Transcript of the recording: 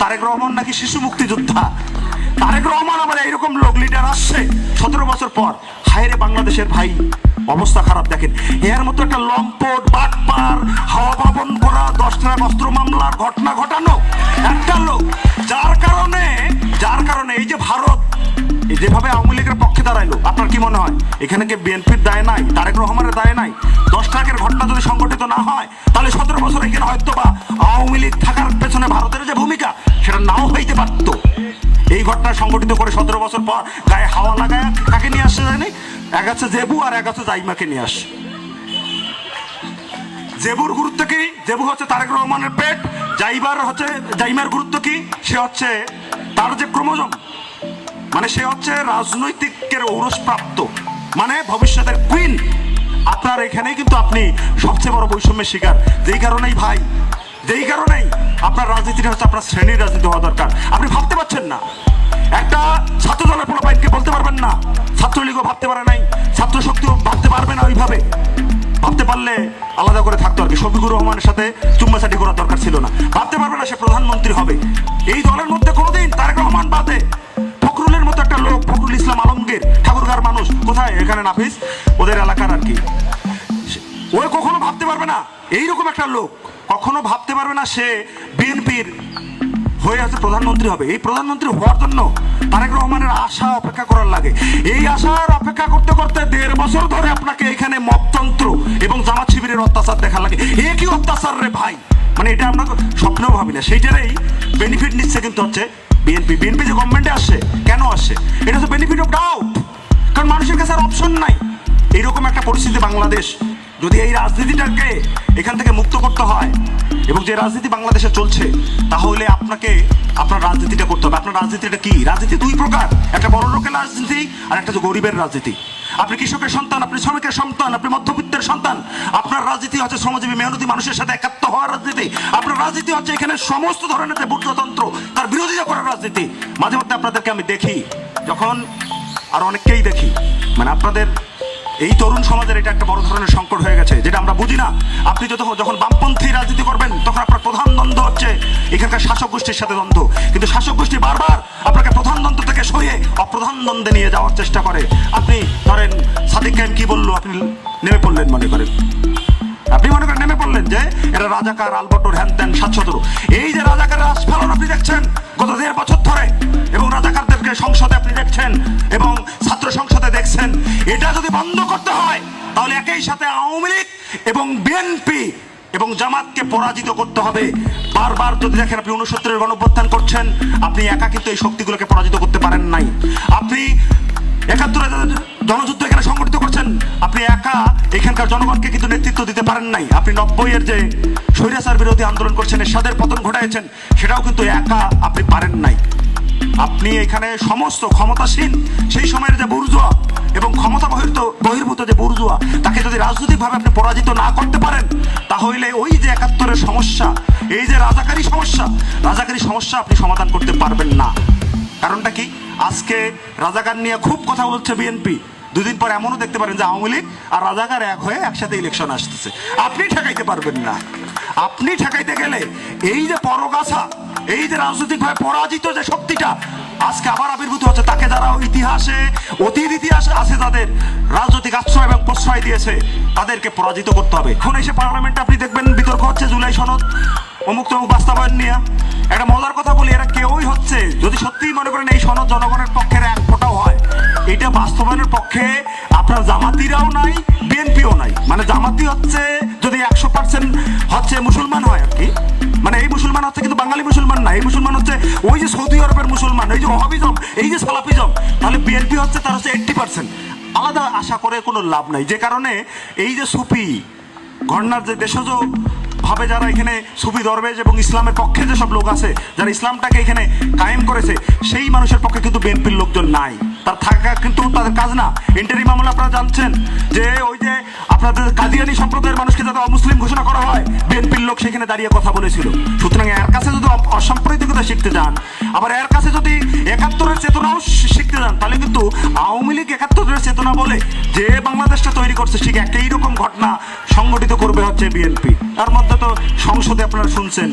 তারেক রহমান নাকি শিশু মুক্তিযোদ্ধা। তারেক রহমান আবার এইরকম লোক লিডার আসছে 17 বছর পর। হায়রে বাংলাদেশের ভাই অবস্থা খারাপ। দেখেন এর মতো একটা লম্পট বাটপার হাওয়া ভবন করা 10 লাখ অস্ত্র মামলার ঘটনা ঘটানো একটা লোক, যার কারণে এই যে ভারত যেভাবে আওয়ামী লীগের পক্ষে দাঁড়াইলো, আপনার কি মনে হয় এখানে কি বিএনপির দায় নাই, তারেক রহমানের দায় নাই? 10 লাখের ঘটনা যদি সংগঠিত না হয় তাহলে 17 বছর এখানে হয়তো বা আওয়ামী লীগ থাকার পেছনে ভারতের যে ভূমিকা সেটা নাও হইতে পারতো। এই ঘটনা সংগঠিত করে 17 বছর পর গায়ে হাওয়া লাগায় কাকে নিয়ে আসছে জানি? এক আছে জেবু আর এক আছে জাইমাকে নিয়ে আসে। জেবুর গুরুত্ব কি? জেবু হচ্ছে তারেক রহমানের পেট। জাইমার গুরুত্ব কি? সে হচ্ছে তার যে ক্রোমোজোম, মানে সে হচ্ছে রাজনৈতিকের ঔরসপ্রাপ্ত, মানে ভবিষ্যতের কুইন। আপনার এখানেই কিন্তু আপনি সবচেয়ে বড় বৈষম্যের শিকার। যেই কারণেই আপনার রাজনীতিটা হচ্ছে আপনার শ্রেণীর রাজনীতি হওয়া দরকার। আপনি ভাবতে পারছেন না, একটা ছাত্র দলের পোলাপাইনকে বলতে পারবেন না, ছাত্রলীগও ভাবতে পারে নাই, ছাত্র শক্তিও ভাবতে পারবে না ওইভাবে। ভাবতে পারলে আলাদা করে থাকতো আর কি, শফিকুর রহমানের সাথে চুম্বাচাটি করার দরকার ছিল না। ভাবতে পারবে না সে প্রধানমন্ত্রী হবে। এই দলের মধ্যে কোনোদিন তারেক রহমান বাদে ফখরুলের মতো একটা লোক, ফখরুল ইসলাম আলমগীর, ঠাকুরগাঁর মানুষ, কোথায় এখানে নাফিস, ওদের এলাকার আর কি, ওই কখনো ভাবতে পারবে না এইরকম একটা লোক কখনো ভাবতে পারবে না সে বিএনপির হয়ে আছে প্রধানমন্ত্রী হবে। এই প্রধানমন্ত্রী হওয়ার জন্য তারেক রহমানের আশা অপেক্ষা করার লাগে। এই আশার অপেক্ষা করতে করতে 1.5 বছর ধরে আপনাকে এখানে মপতন্ত্র এবং জামাত শিবিরের অত্যাচার দেখা লাগে। এ কি অত্যাচার রে ভাই, মানে এটা আমরা স্বপ্নেও ভাবি না। সেইটারই বেনিফিট নিচ্ছে কিন্তু হচ্ছে বিএনপি যে গভর্নমেন্টে আসছে। কেন আসছে? এটা হচ্ছে বেনিফিট অফ ডাউট, কারণ মানুষের কাছে আর অপশন নাই। এইরকম একটা পরিস্থিতি বাংলাদেশ, যদি এই রাজনীতিটাকে এখান থেকে মুক্ত করতে হয় এবং যে রাজনীতি বাংলাদেশে চলছে, তাহলে আপনাকে আপনার রাজনীতিটা করতে হবে। আপনার রাজনীতিটা কি? রাজনীতি 2 প্রকার, একটা বড় লোকের রাজনীতি আর একটা হচ্ছে গরিবের রাজনীতি। আপনি কৃষকের সন্তান, আপনি শ্রমিকের সন্তান, আপনি মধ্যবিত্তের সন্তান, আপনার রাজনীতি হচ্ছে শ্রমজীবী মেহনতি মানুষের সাথে একাত্ম হওয়ার রাজনীতি। আপনার রাজনীতি হচ্ছে এখানে সমস্ত ধরনের যে বুদ্ধতন্ত্র তার বিরোধিতা করার রাজনীতি। মাঝে মধ্যে আপনাদেরকে আমি দেখি, যখন আর অনেককেই দেখি, মানে আপনাদের এই তরুণ সমাজের এটা একটা বড় ধরনের সংকট হয়ে গেছে, যেটা আমরা বুঝি না। আপনি যখন বামপন্থী রাজনীতি করবেন তখন আপনার প্রধান দ্বন্দ্ব হচ্ছে এখানকার শাসক গোষ্ঠীর সাথে দ্বন্দ্ব, কিন্তু শাসক গোষ্ঠী বারবার আপনাকে প্রধান দ্বন্দ্ব থেকে সরিয়ে অপ্রধান দ্বন্দ্বে নিয়ে যাওয়ার চেষ্টা করে। আপনি ধরেন সাদিক কায়েম কি বললো, আপনি নেমে পড়লেন, আপনি মনে করেন নেমে পড়লেন যে এরা রাজাকার, আলবটর, হ্যান ত্যান, 717। এই যে রাজাকারের আস্ফালন আপনি দেখছেন গত 1.5 বছর ধরে, এবং রাজাকারদেরকে সংসদে আপনি দেখছেন এবং ছাত্র সংসদে দেখছেন, এটা যদি বন্ধ করতে হয় তাহলে একই সাথে আওয়ামী লীগ এবং বিএনপি এবং জামাতকে পরাজিত করতে হবে। বারবার যদি দেখেন আপনি 69-এর গণঅভ্যুত্থান করছেন, আপনি একা কিন্তু এই শক্তিগুলোকে পরাজিত করতে পারেন নাই। আপনি 71-এর জনযুদ্ধ এখানে সংগঠিত করছেন, আপনি একা এখানকার জনগণকে কিন্তু নেতৃত্ব দিতে পারেন নাই। আপনি 90-এর যে স্বৈরাচার বিরোধী আন্দোলন করছেন, এরশাদের পতন ঘটাইছেন, সেটাও কিন্তু একা আপনি পারেন নাই। আপনি এখানে সমস্ত ক্ষমতাসীন সেই সময়ের যে বুর্জোয়া এবং ক্ষমতা বহির্ভূত যে বুর্জোয়া, তাকে যদি রাজনৈতিকভাবে আপনি পরাজিত না করতে পারেন, তাহলে ওই যে 71-এর সমস্যা, এই যে রাজাকারী সমস্যা আপনি সমাধান করতে পারবেন না। কারণটা কি? আজকে রাজাকার নিয়ে খুব কথা বলছে বিএনপি, 2 দিন পর এমনও দেখতে পারেন যে আওয়ামী লীগ আর রাজাকার এক হয়ে একসাথে ইলেকশন আসতেছে। আপনি ঠেকাইতে পারবেন না। আপনি ঠেকাইতে গেলে এই যে পরগাছা, এই যে রাজনৈতিকভাবে পরাজিত যে শক্তিটা আজকে আবার আবির্ভূত হচ্ছে, তাকে যারা অতীত ইতিহাসে আছে, তাদের রাজনৈতিক আশ্রয় এবং প্রশ্রয় দিয়েছে, তাদেরকে পরাজিত করতে হবে। এখন এসে পার্লামেন্টে আপনি দেখবেন বিতর্ক হচ্ছে জুলাই সনদ অমুক তমুক বাস্তবায়ন নিয়ে। একটা মজার কথা বলি, এরা কেউই হচ্ছে, যদি সত্যিই মনে করেন এই সনদ জনগণের পক্ষের 1 ফোঁটাও হয়, এটা বাস্তবায়নের পক্ষে আপনার জামাতিরাও নাই, বিএনপিও নাই। মানে জামাতি হচ্ছে যদি 100% হচ্ছে মুসলমান হয় আর কি, মানে এই মুসলমান হচ্ছে কিন্তু বাঙালি মুসলমান না, এই মুসলমান হচ্ছে ওই যে সৌদি আরবের মুসলমান, এই যে ওহাবিজম, এই যে সালাফিজম, তাহলে বিএনপি হচ্ছে তার হচ্ছে 80%। আলাদা আশা করে কোনো লাভ নাই। যে কারণে এই যে সুফি ঘটনার যে দেশজ ভাবে যারা এখানে সুফি দরবেশ এবং ইসলামের পক্ষে যেসব লোক আছে, যারা ইসলামটাকে এখানে কায়েম করেছে, সেই মানুষের পক্ষে কিন্তু বিএনপির লোকজন নাই। তার থাকা কিন্তু তাদের কাজ না। ইন্টারিম আমলে আপনারা জানছেন যে ওই যে আপনাদের কাদিয়ানি সম্প্রদায়ের মানুষকে যাতে অমুসলিম ঘোষণা করা হয়, বিএনপির লোক সেখানে দাঁড়িয়ে কথা বলেছিল। সুতরাং এর কাছে যদি অসাম্প্রদায়িকতা শিখতে যান, আবার এর কাছে যদি 71-এর চেতনাও শিখতে যান, তাহলে কিন্তু আওয়ামী লীগ 71-এর চেতনা বলে যে বাংলাদেশটা তৈরি করছে, ঠিক একই রকম ঘটনা সংগঠিত করবে হচ্ছে বিএনপি। তার মধ্যে তো সংসদে আপনারা শুনছেন